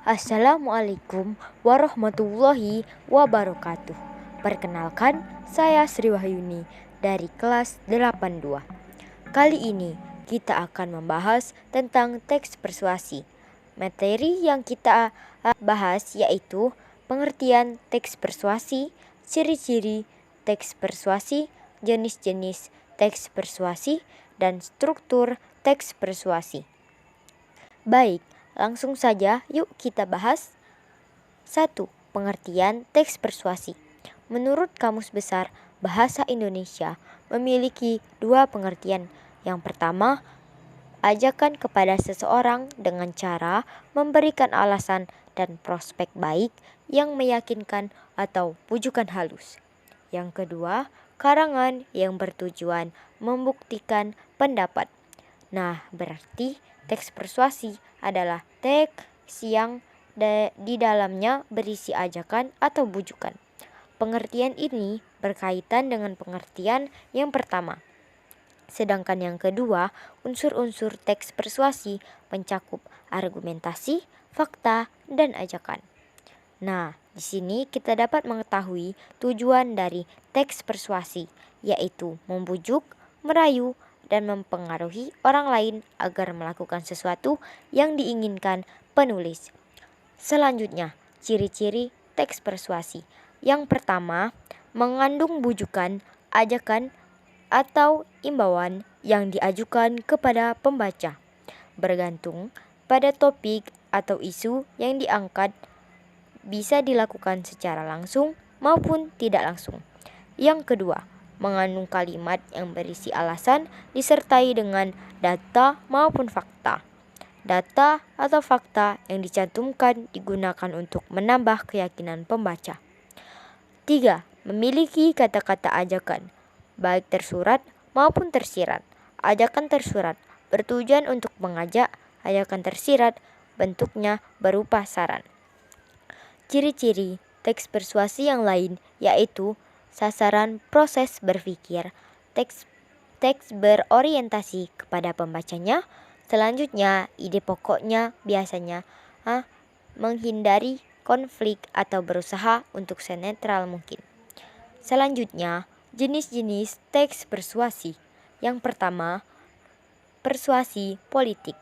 Assalamualaikum warahmatullahi wabarakatuh. Perkenalkan, saya Sri Wahyuni dari kelas 82. Kali ini kita akan membahas tentang teks persuasi. Materi yang kita bahas yaitu pengertian teks persuasi, ciri-ciri teks persuasi, jenis-jenis teks persuasi, dan struktur teks persuasi. Baik, langsung saja yuk kita bahas. 1. Pengertian teks persuasi. Menurut Kamus Besar Bahasa Indonesia memiliki dua pengertian. Yang pertama, ajakan kepada seseorang dengan cara memberikan alasan dan prospek baik yang meyakinkan atau pujukan halus. Yang kedua, karangan yang bertujuan membuktikan pendapat. Nah, berarti teks persuasi adalah teks yang di dalamnya berisi ajakan atau bujukan. Pengertian ini berkaitan dengan pengertian yang pertama. Sedangkan yang kedua, unsur-unsur teks persuasi mencakup argumentasi, fakta, dan ajakan. Nah, di sini kita dapat mengetahui tujuan dari teks persuasi, yaitu membujuk, merayu, dan mempengaruhi orang lain agar melakukan sesuatu yang diinginkan penulis. Selanjutnya, ciri-ciri teks persuasi. Yang pertama, mengandung bujukan, ajakan, atau imbauan yang diajukan kepada pembaca, bergantung pada topik atau isu yang diangkat, bisa dilakukan secara langsung maupun tidak langsung. Yang kedua, mengandung kalimat yang berisi alasan disertai dengan data maupun fakta. Data atau fakta yang dicantumkan digunakan untuk menambah keyakinan pembaca. 3. Memiliki kata-kata ajakan, baik tersurat maupun tersirat. Ajakan tersurat bertujuan untuk mengajak, ajakan tersirat bentuknya berupa saran. Ciri-ciri teks persuasi yang lain yaitu sasaran proses berpikir, teks berorientasi kepada pembacanya. Selanjutnya, ide pokoknya biasanya menghindari konflik atau berusaha untuk senetral mungkin. Selanjutnya, jenis-jenis teks persuasi. Yang pertama, persuasi politik.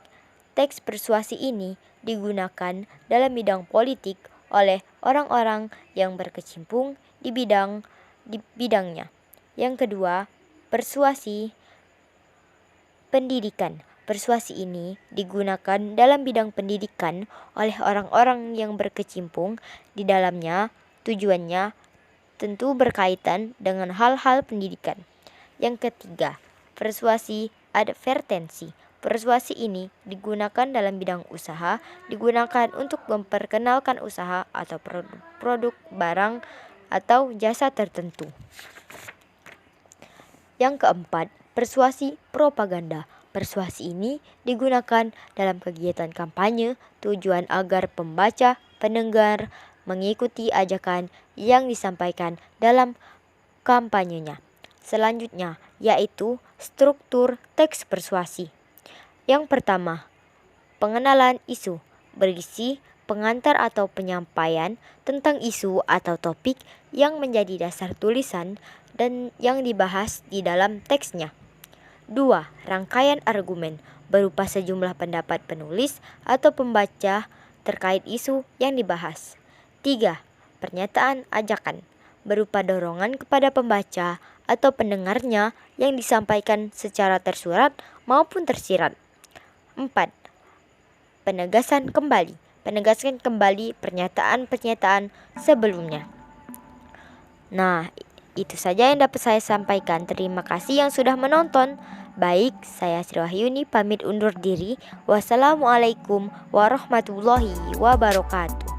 Teks persuasi ini digunakan dalam bidang politik oleh orang-orang yang berkecimpung di bidangnya. Yang kedua, persuasi pendidikan. Persuasi ini digunakan dalam bidang pendidikan oleh orang-orang yang berkecimpung di dalamnya. Tujuannya tentu berkaitan dengan hal-hal pendidikan. Yang ketiga, persuasi advertensi. Persuasi ini digunakan dalam bidang usaha, digunakan untuk memperkenalkan usaha atau produk barang atau jasa tertentu. Yang keempat, persuasi propaganda. Persuasi ini digunakan dalam kegiatan kampanye, tujuan agar pembaca, pendengar mengikuti ajakan yang disampaikan dalam kampanyenya. Selanjutnya, yaitu struktur teks persuasi. Yang pertama, pengenalan isu, berisi pengantar atau penyampaian tentang isu atau topik yang menjadi dasar tulisan dan yang dibahas di dalam teksnya. 2. Rangkaian argumen, berupa sejumlah pendapat penulis atau pembaca terkait isu yang dibahas. 3. Pernyataan ajakan, berupa dorongan kepada pembaca atau pendengarnya yang disampaikan secara tersurat maupun tersirat. 4. Penegasan kembali, penegaskan kembali pernyataan-pernyataan sebelumnya. Nah, itu saja yang dapat saya sampaikan. Terima kasih yang sudah menonton. Baik, saya Sri Wahyuni pamit undur diri. Wassalamualaikum warahmatullahi wabarakatuh.